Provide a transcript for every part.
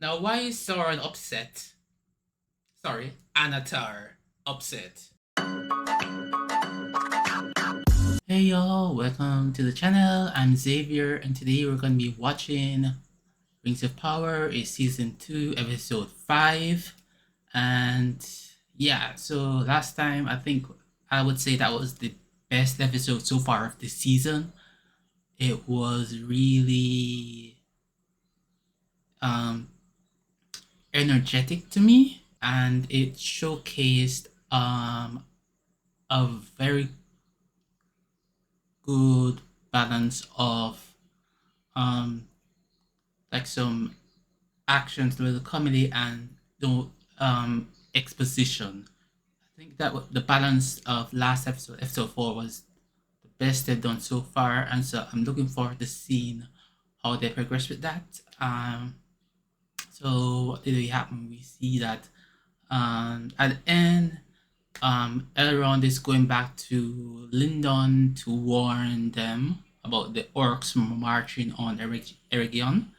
Now, why is Sauron upset? Sorry, Anatar upset. Hey y'all, welcome to the channel. I'm Xavier, and today we're going to be watching Rings of Power, is season 2, episode 5. And yeah, so last time I would say that was the best episode so far of the season. It was really energetic to me, and it showcased a very good balance of like some actions with the comedy and the exposition. I think that the balance of last episode 4, was the best they've done so far, and so I'm looking forward to seeing how they progress with that. So what did we happen? We see that at the end, Elrond is going back to Lindon to warn them about the orcs marching on Eregion,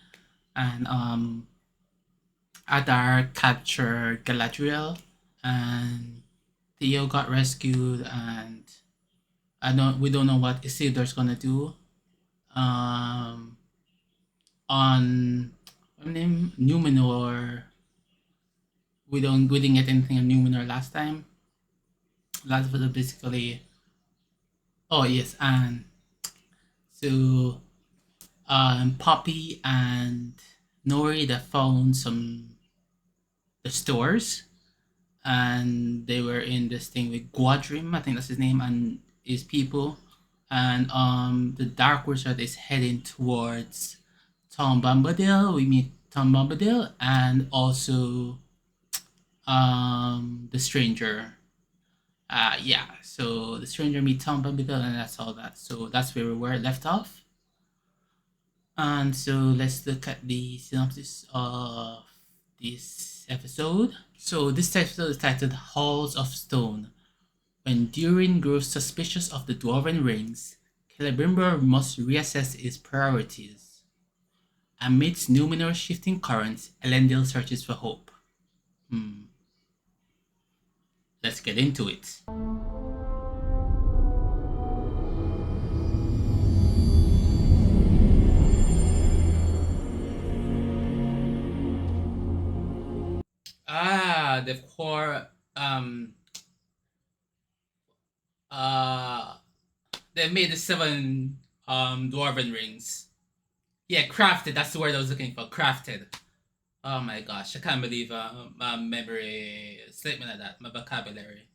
and Adar captured Galadriel, and Theo got rescued, and we don't know what Isildur's gonna do. On Numenor, we didn't get anything on Numenor last time. Last was basically, oh yes, and so Poppy and Nori that found the stores, and they were in this thing with Guadrim, I think that's his name, and his people, and the Dark Wizard is heading towards Tom Bombadil. We meet Tom Bombadil and also the Stranger. Yeah, so the Stranger meet Tom Bombadil, and that's all that. So that's where we were left off. And so let's look at the synopsis of this episode. So this episode is titled Halls of Stone. When Durin grows suspicious of the Dwarven rings, Celebrimbor must reassess his priorities. Amidst Numenor's shifting currents, Elendil searches for hope. Let's get into it. The core they made the 7 dwarven rings. Yeah, crafted, that's the word I was looking for. Crafted. Oh my gosh, I can't believe my memory statement like that, my vocabulary.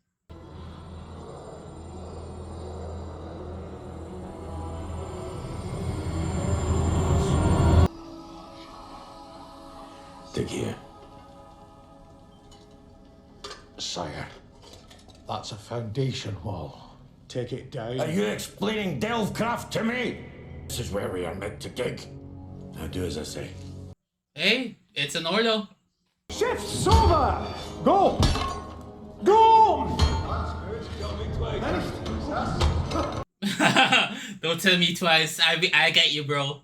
Dig here. Sire. That's a foundation wall. Take it down. Are you explaining delvecraft to me? This is where we are meant to dig. Now do as I say. Hey, it's an order. Shifts over! Go! Go! Don't tell me twice. I get you, bro.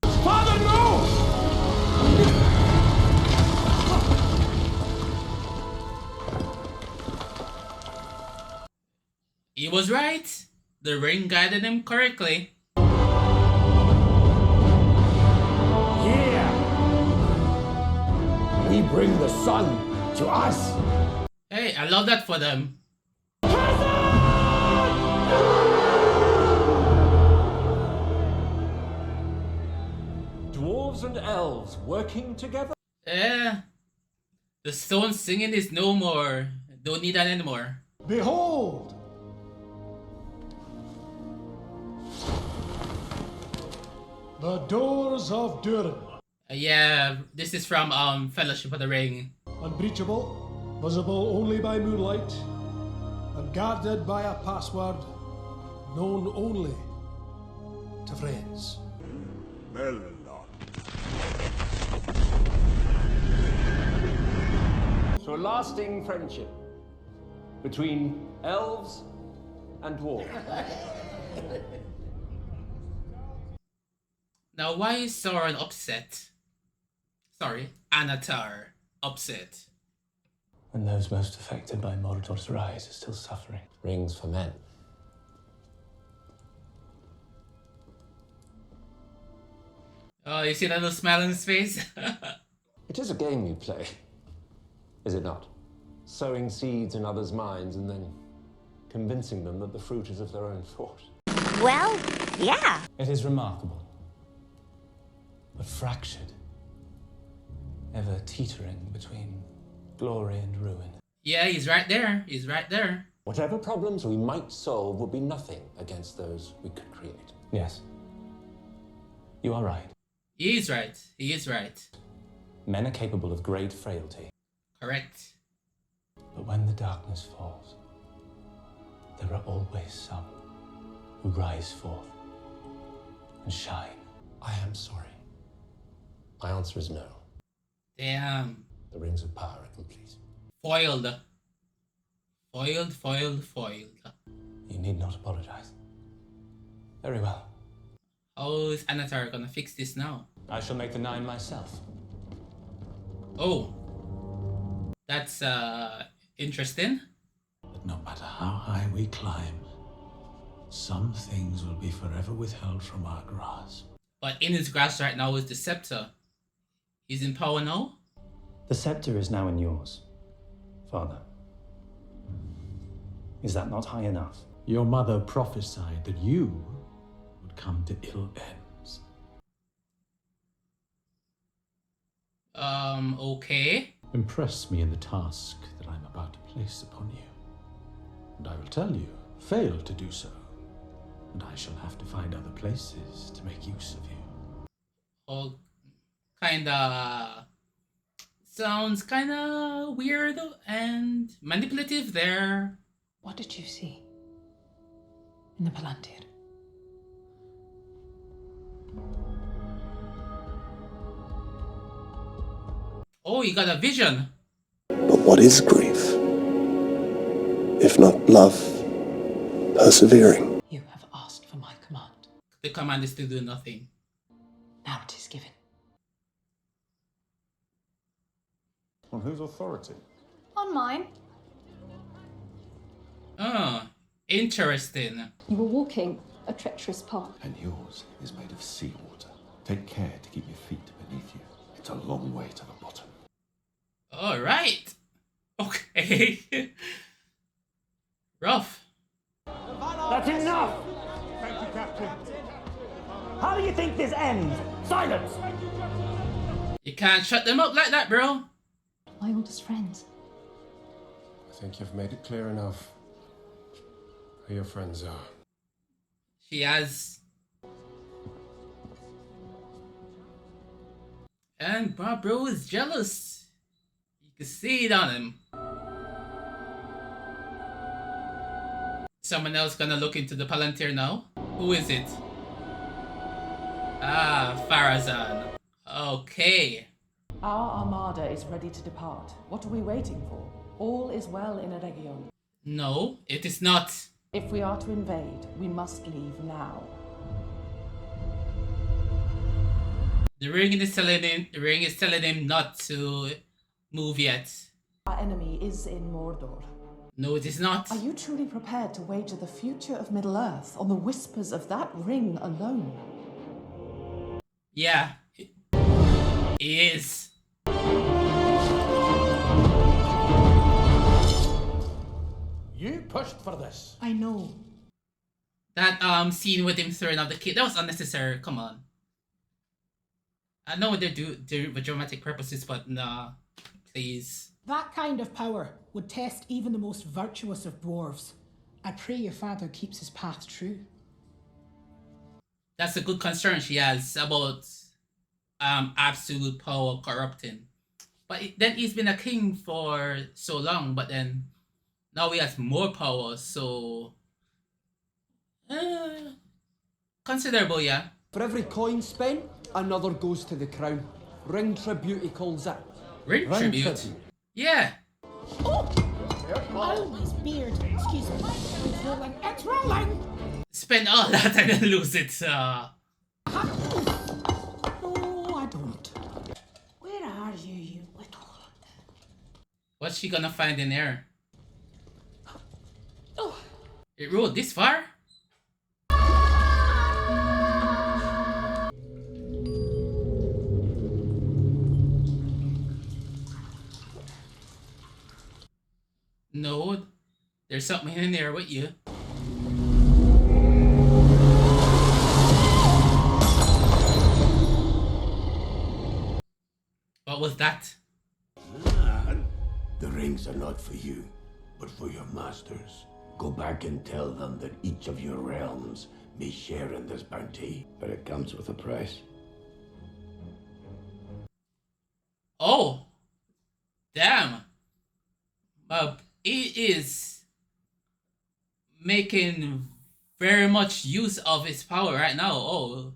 Father, no! He was right. The ring guided him correctly. Yeah! We bring the sun to us. Hey, I love that for them. Dwarves and elves working together? Yeah. The stone singing is no more. Don't need that anymore. Behold! The doors of Durin. Yeah, this is from Fellowship of the Ring. Unbreachable, visible only by moonlight, and guarded by a password known only to friends. So a lasting friendship between elves and dwarves. Now, why is Sauron upset? Anatar upset. And those most affected by Mordor's rise are still suffering. Rings for men. Oh, you see that little smile on his face? It is a game you play, is it not? Sowing seeds in others' minds and then convincing them that the fruit is of their own thought. Well, yeah. It is remarkable, but fractured, ever teetering between glory and ruin. Yeah, he's right there. He's right there. Whatever problems we might solve would be nothing against those we could create. Yes, you are right. He is right. He is right. Men are capable of great frailty, Correct. but when the darkness falls, there are always some who rise forth and shine. I am sorry. My answer is no. Damn. The rings of power are complete. Foiled. Foiled, foiled, foiled. You need not apologize. Very well. How is Anatar gonna fix this now? I shall make the 9 myself. Oh. That's, interesting. But no matter how high we climb, some things will be forever withheld from our grasp. But in his grasp right now is the scepter. He's in power now? The scepter is now in yours, Father. Is that not high enough? Your mother prophesied that you would come to ill ends. Okay. Impress me in the task that I'm about to place upon you. And I will tell you, fail to do so, and I shall have to find other places to make use of you. Oh, kinda... Sounds kinda weird and manipulative there. What did you see in the Palantir? Oh, you got a vision. But what is grief, if not love persevering? You have asked for my command. The command is to do nothing. Now it is given. On whose authority? On mine. Oh, interesting. You were walking a treacherous path. And yours is made of seawater. Take care to keep your feet beneath you. It's a long way to the bottom. All right. Okay. Rough. That's enough! Thank you, Captain. How do you think this ends? Silence! You can't shut them up like that, bro. My oldest friends. I think you've made it clear enough who your friends are. She has. And my bro is jealous. You can see it on him. Someone else gonna look into the Palantir now? Who is it? Ah, Farazan. Okay. Our armada is ready to depart. What are we waiting for? All is well in Eregion. No, it is not. If we are to invade, we must leave now. The ring is telling him not to move yet. Our enemy is in Mordor. No, it is not. Are you truly prepared to wager the future of Middle-earth on the whispers of that ring alone? Yeah, it is. You pushed for this. I know. That scene with him throwing out the kid, that was unnecessary. Come on. I know they do for dramatic purposes, but nah, please. That kind of power would test even the most virtuous of dwarves. I pray your father keeps his path true. That's a good concern she has about absolute power corrupting. But then he's been a king for so long, but then now he has more power, so considerable, yeah. For every coin spent, another goes to the crown. Ring tribute, he calls it. Ring tribute? Yeah. Oh, his beard. Excuse me. It's rolling. It's rolling! Spend all that and then lose it. No, I don't. Where What's she gonna find in there? It rode this far? No, there's something in there with you. What was that? The rings are not for you, but for your masters. Go back and tell them that each of your realms may share in this bounty, but it comes with a price. Oh, damn. He is making very much use of his power right now. Oh,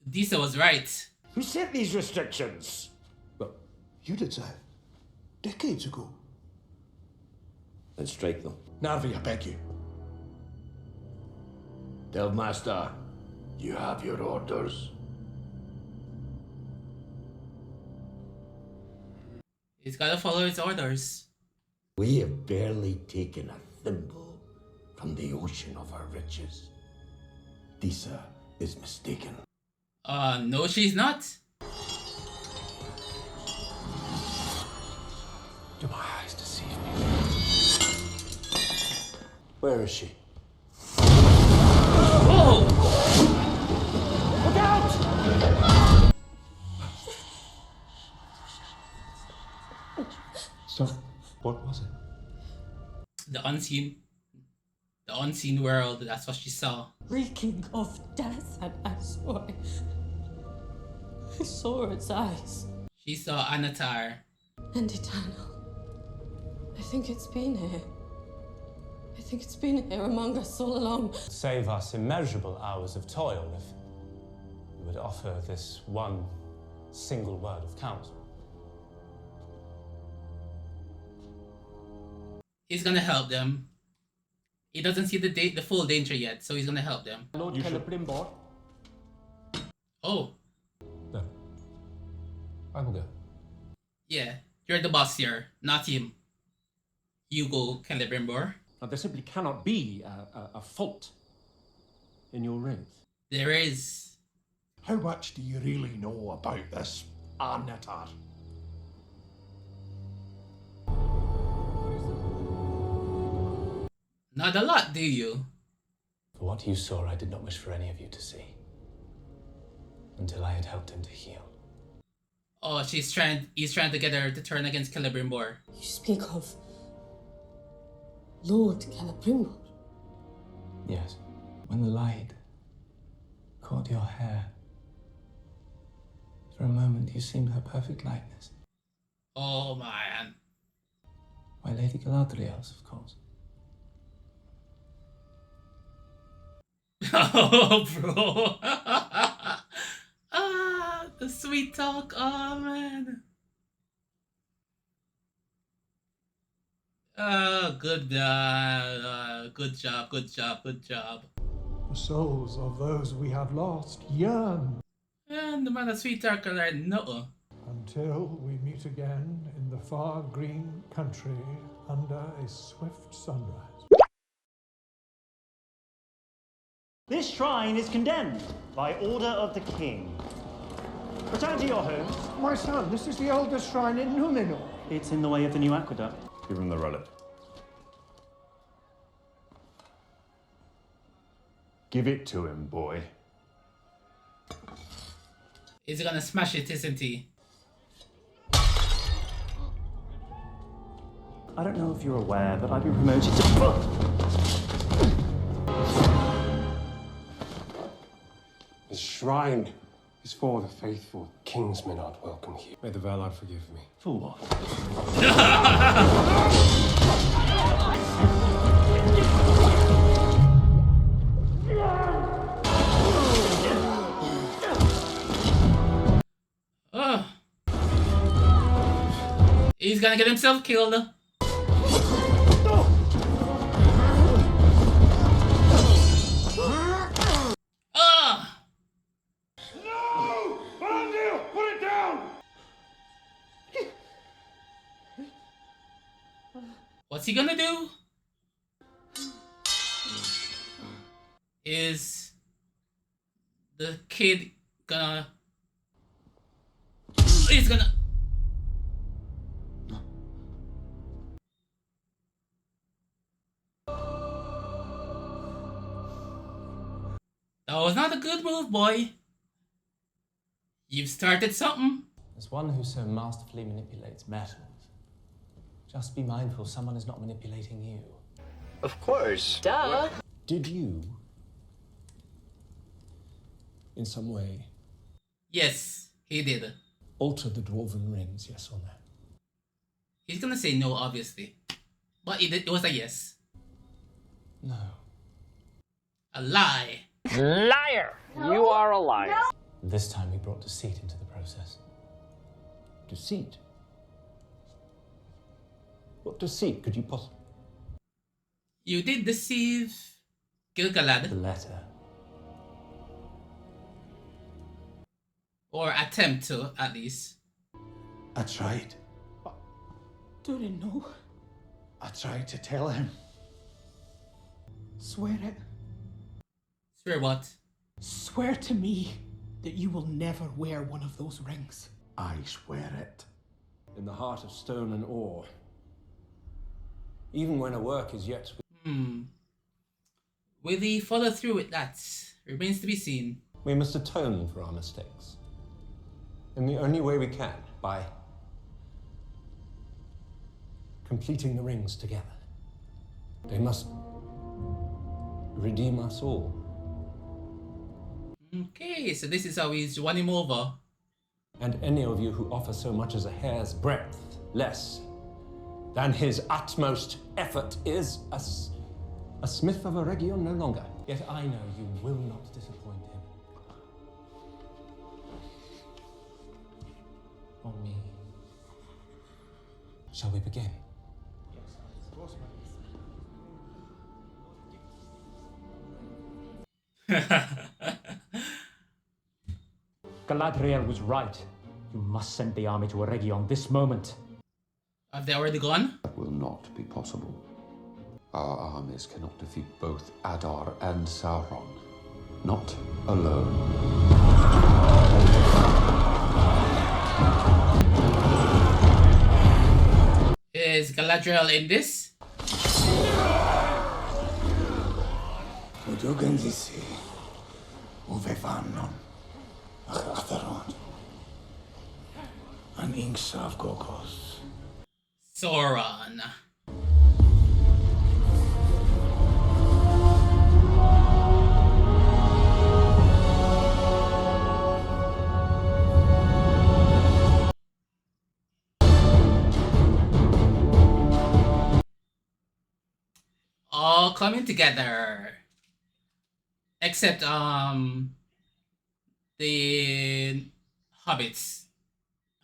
Disa was right. Who set these restrictions? Well, you did so. Decades ago. Then strike them. Narvi, I beg you. Delmaster, you have your orders. He's gotta follow his orders. We have barely taken a thimble from the ocean of our riches. Disa is mistaken. No, she's not. Do my eyes deceive me? Where is she? Whoa! Look out! So, what was it? The unseen world. That's what she saw. Reeking of death, and I saw its eyes. She saw Anatar. And eternal. I think it's been here. I think it's been here among us all along. Save us immeasurable hours of toil if you would offer this one single word of counsel. He's gonna help them. He doesn't see the full danger yet, so he's gonna help them. Lord Celebrimbor. Oh, No. I will go. yeah. You're the boss here, not him. You go, Celebrimbor. Now, there simply cannot be a fault in your rings. There is. How much do you really know about this Anatar? Not a lot, do you? For what you saw, I did not wish for any of you to see. Until I had helped him to heal. Oh, he's trying to get her to turn against Celebrimbor. You speak of Lord Celebrimbor. Yes. When the light caught your hair, for a moment you seemed her perfect likeness. Oh man. My Lady Galadriel's, of course. Oh, bro. The sweet talk. Oh, man. Good job. The souls of those we have lost yearn. And the man of sweet talk are like, no. Until we meet again in the far green country under a swift sunrise. This shrine is condemned by order of the king. Return to your homes. My son, this is the oldest shrine in Numenor. It's in the way of the new aqueduct. Give him the relic. Give it to him, boy. He's gonna smash it, isn't he? I don't know if you're aware, but I've been promoted to... The shrine is for the faithful. Kingsmen aren't welcome here. May the Valar forgive me. For what? Oh. He's gonna get himself killed. What's he gonna do? Is the kid gonna... He's gonna... That was not a good move, boy. You've started something. As one who so masterfully manipulates metals, just be mindful someone is not manipulating you. Of course. Duh. Did you, in some way, Yes, he did. alter the dwarven rings, yes or no? He's gonna say no, obviously. But it was a yes. No. A lie. Liar! You are a liar. This time we brought deceit into the process. Deceit? What deceit could you possibly... You did deceive Gil-galad. The letter. Or attempt to, at least. I tried. Durin, no. I tried to tell him. Swear it. Swear what? Swear to me that you will never wear one of those rings. I swear it. In the heart of stone and ore, even when a work is yet... Will he follow through with that? Remains to be seen. We must atone for our mistakes. In the only way we can, by completing the rings together. They must redeem us all. Okay, so this is how he's won him over. And any of you who offer so much as a hair's breadth less than his utmost effort is a smith of a region no longer. Yet I know you will not disappoint him. Or me. Shall we begin? Galadriel was right. You must send the army to Eregion this moment. Have they already gone? That will not be possible. Our armies cannot defeat both Adar and Sauron. Not alone. Is Galadriel in this? Udogandisi. Uvevanon. Achatharon. An Inksav Gogos. Sauron. All coming together. Except the hobbits.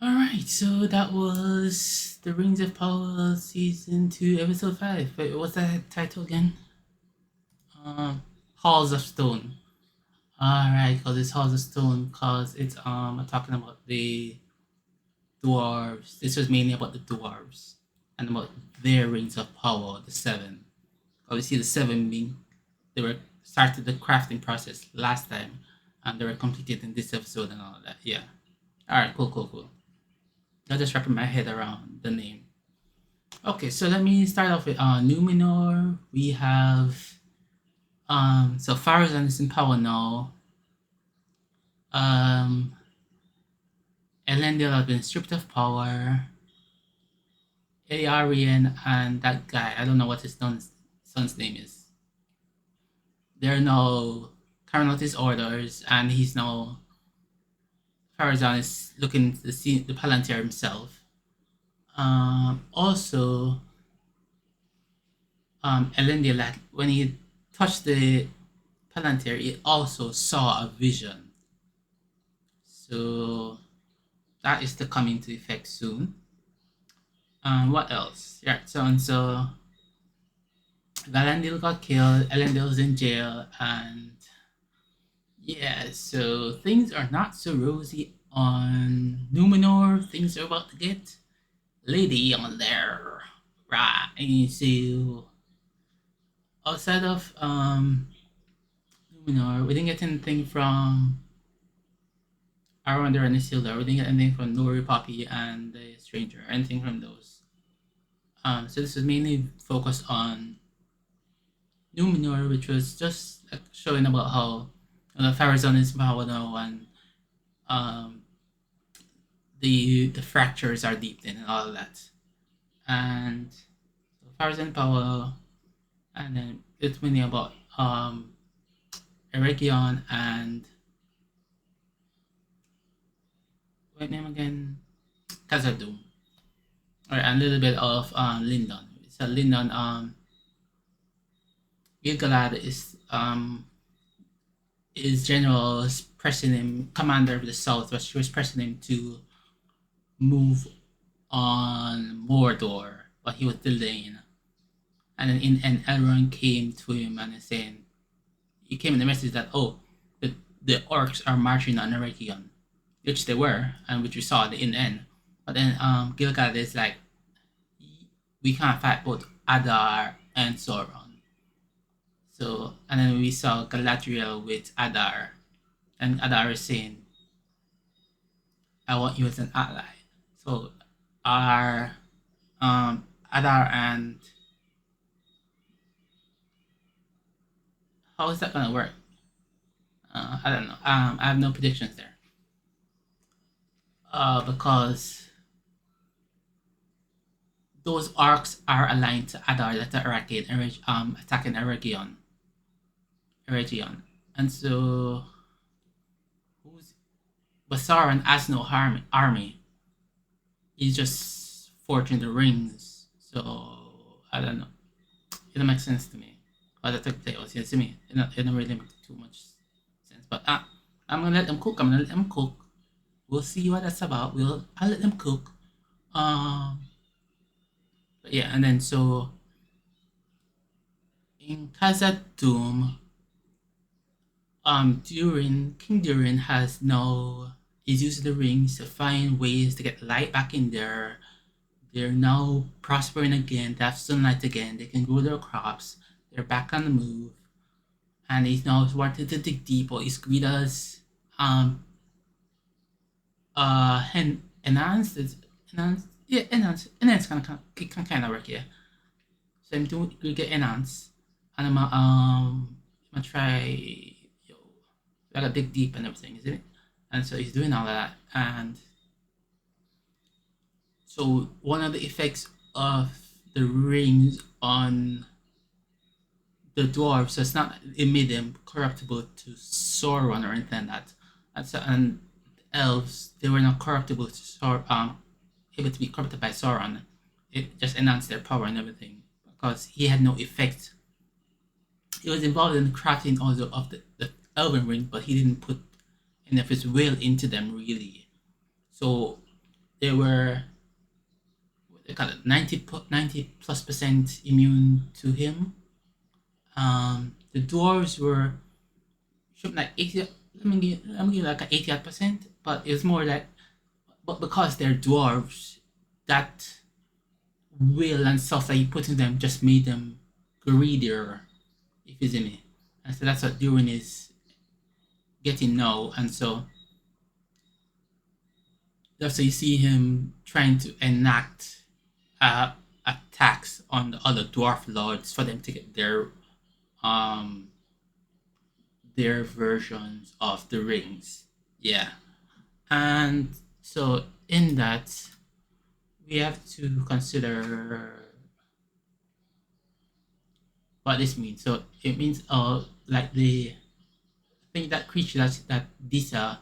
Alright, so that was The Rings of Power Season 2, Episode 5. Wait, what's that title again? Halls of Stone. Alright, because it's Halls of Stone, because it's talking about the dwarves. This was mainly about the dwarves and about their rings of power, the 7. Obviously the 7 being they were started the crafting process last time and they were completed in this episode and all of that. Yeah. Alright, cool. I'll just wrap my head around the name. Okay, so let me start off with Numenor. We have so Farazan is in power now. Elendil has been stripped of power. Arian and that guy, I don't know what his son's name is. They're now carrying out his orders, and he's now Farazan is looking to see the Palantir himself. Also, Elendil, when he touched the Palantir, he also saw a vision. So that is to come into effect soon. What else? Yeah, so Galadriel got killed, Elendil's in jail, and yeah, so things are not so rosy on Numenor. Things are about to get lady on there. Right. And so outside of Numenor, we didn't get anything from Arwander and Isildur. We didn't get anything from Nori, Poppy, and the Stranger. Anything from those. So this was mainly focused on Numenor, which was just like, showing about how Farazon is power now, and the fractures are deep in and all of that. And so Farazon power, and then it's mainly about Eregion and what name again? Khazad-dûm. Or a little bit of Lindon. So Lindon, Gil-galad is general pressing him, commander of the south, but she was pressing him to move on Mordor, but he was delaying. And then and Elrond came to him and saying, he came in the message that the orcs are marching on Eregion, which they were, and which we saw in the end. But then Gil-galad is like, we can't fight both Adar and Sauron. So, and then we saw Galadriel with Adar, and Adar is saying, I want you as an ally. So, our Adar and how is that gonna work? I don't know. I have no predictions there. Because those orcs are aligned to Adar that are attacking Eregion. And so but Sauron has no army. He's just forging the rings. So I don't know. It don't make sense to me. But that's what it was to me. It don't really make too much sense. But I'm gonna let them cook. We'll see what that's about. I'll let them cook. But yeah, and then so in Khazad-dûm, King Durin is using the rings to find ways to get light back in there. They're now prospering again. They have sunlight again. They can grow their crops. They're back on the move, and he's now wanting to dig deeper. He's Guida's enhanced can kind of work here. So I'm doing get enhance, and I'm gonna try. I gotta dig deep and everything, isn't it? And so he's doing all of that, and so one of the effects of the rings on the dwarves, so it's not it made them corruptible to Sauron or anything like that. And elves, they were not corruptible to able to be corrupted by Sauron. It just enhanced their power and everything because he had no effect. He was involved in the crafting also of the Elven ring, but he didn't put any of his will into them really. So they were what they call it 90+% immune to him. The dwarves were like 80. Let me give like an 80%, but it was more like, but because they're dwarves, that will and stuff that you put in them just made them greedier, if you see me. And so that's what Durin is getting now, and so that's why you see him trying to enact a tax on the other dwarf lords for them to get their versions of the rings. Yeah. And so in that we have to consider what this means. So it means like I think that creature that Disa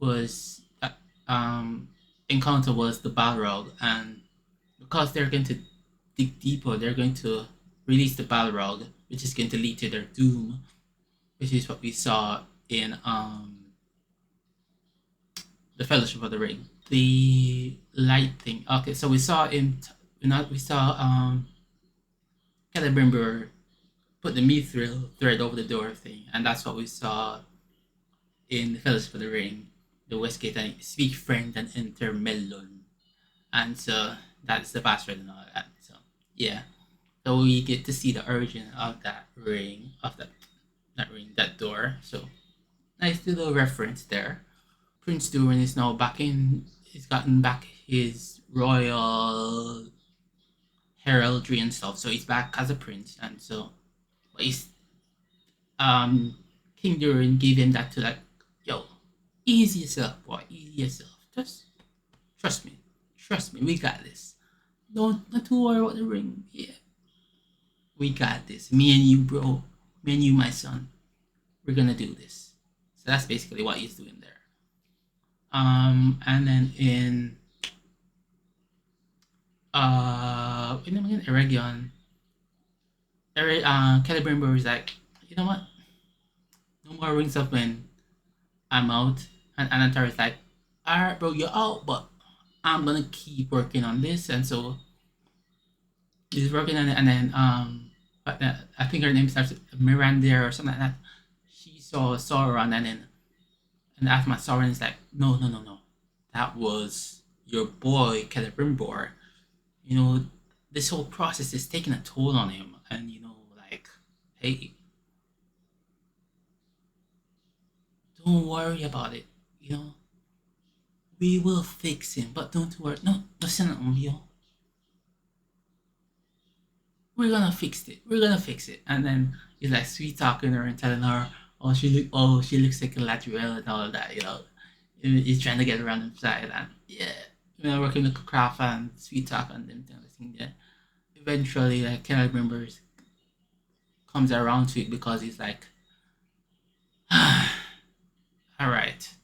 was encounter was the Balrog, and because they're going to dig deeper, they're going to release the Balrog, which is going to lead to their doom, which is what we saw in the Fellowship of the Ring. The light thing. Okay, so we saw Celebrimbor put the mithril thread over the door thing, and that's what we saw in the Fellowship of the Ring. The Westgate and speak friend and enter Melon. And so that's the password and all that. So yeah. So we get to see the origin of that ring, of that not ring, that door. So nice little reference there. Prince Durin is now back in. He's gotten back his royal heraldry and stuff. So he's back as a prince, and so but he's King Durin gave him that to like, yo, ease yourself, boy, ease yourself. Just trust me, we got this. Not to worry about the ring. Yeah, we got this. Me and you, bro. Me and you, my son. We're gonna do this. So that's basically what he's doing there. And then in Eregion, Celebrimbor is like, you know what? No more Rings of Wind. I'm out. And Anatar is like, alright, bro, you're out, but I'm gonna keep working on this. And so he's working on it, and then I think her name starts with Miranda or something like that. She saw Sauron, and after my Sauron is like, no, that was your boy Celebrimbor. You know, this whole process is taking a toll on him, and you know, like, hey, don't worry about it. You know, we will fix him, but don't worry. No, listen on you. We're gonna fix it. We're gonna fix it. And then he's like sweet talking her and telling her, she looks like a Latrell and all of that. You know, he's trying to get around inside, and yeah, you know, working with craft and sweet talk and them kind of thing. Yeah, eventually, like Kenneth remembers, comes around to it because he's like, all right.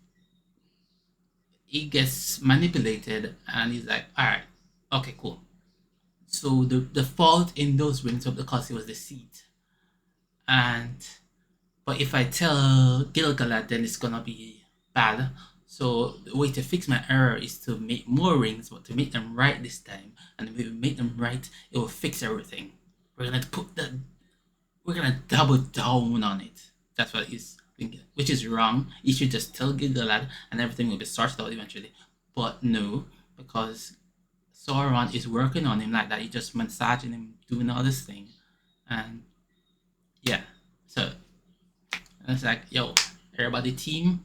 He gets manipulated, and he's like, all right, okay, cool. So the fault in those rings was because it was deceit, but if I tell Gil-galad, then it's gonna be bad. So the way to fix my error is to make more rings, but to make them right this time. And if we make them right, it will fix everything. We're gonna double down on it. That's what he's thinking, which is wrong. You should just tell Gil-galad, and everything will be sorted out eventually. But no, because Sauron is working on him like that. He's just massaging him, doing all this thing, and yeah. So and it's like, yo, everybody team,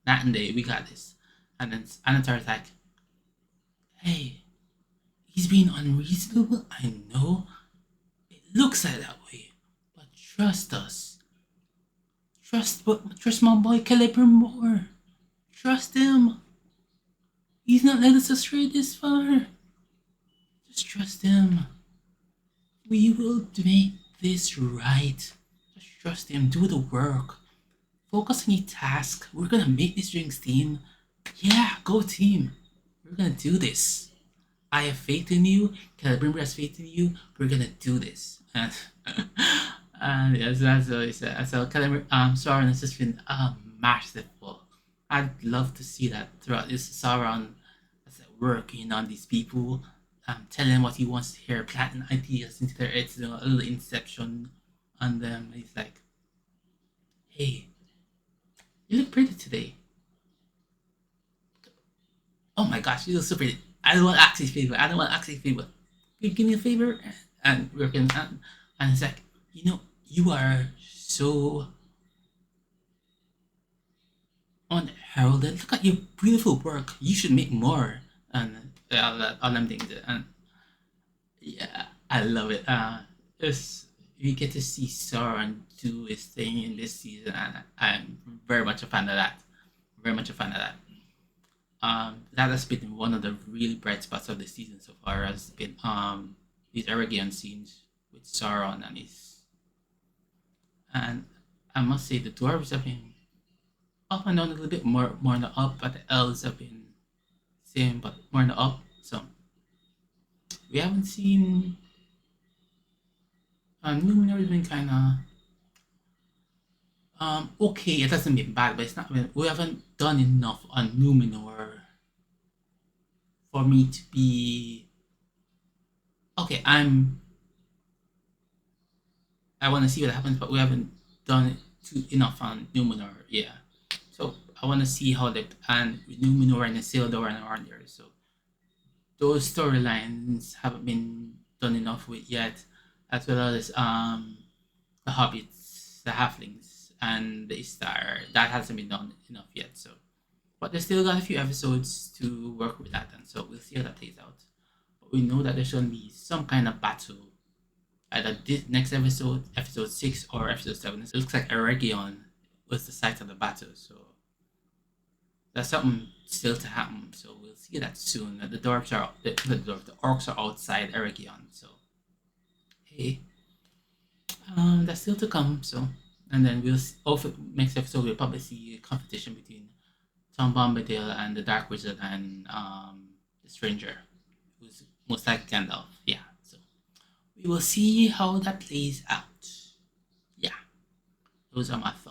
night and day, we got this. And then Anatar's like, hey, he's being unreasonable, I know. It looks like that way. But trust us. Trust my boy Celebrimbor. Trust him. He's not led us astray this far. Just trust him. We will make this right. Just trust him. Do the work. Focus on your task. We're gonna make this drinks team. Yeah, go team. We're gonna do this. I have faith in you. Celebrimbor has faith in you. We're gonna do this. And yes, that's what he said. So Sauron has just been masterful. I'd love to see that throughout this Sauron working on these people, telling them what he wants to hear, planting ideas into their heads, you know, a little inception on them. He's like, hey, you look pretty today. Oh my gosh, you look so pretty. I don't want Axie's favor. Give me a favor. And we're gonna, and it's like, you know, you are so unheralded. Look at your beautiful work. You should make more. And all them things. And yeah, I love it. We get to see Sauron do his thing in this season, and I'm very much a fan of that. That has been one of the really bright spots of the season so far. Has been these Eregion scenes with Sauron and I must say the dwarves have been up and down a little bit, more on the up, but the elves have been same but more on the up. So we haven't seen Numenor has been kind of okay. It hasn't been bad, but it's not been. We haven't done enough on Numenor for me to be okay. I want to see what happens, but we haven't done it enough on Numenor. Yeah, so I want to see how they and Numenor and Isildur and around there. So those storylines haven't been done enough with yet, as well as the hobbits, the halflings, and the Istar. That hasn't been done enough yet. So, but they still got a few episodes to work with that, and so we'll see how that plays out. But we know that there's going to be some kind of battle, either this next episode, episode 6, or episode 7. It looks like Eregion was the site of the battle, so that's something still to happen. So we'll see that soon. The dwarves are the orcs are outside Eregion. So hey, that's still to come. So, and then we'll also next episode we'll probably see a competition between Tom Bombadil and the Dark Wizard and the Stranger, who's most likely Gandalf. Yeah. So we will see how that plays out. Yeah, those are my thoughts.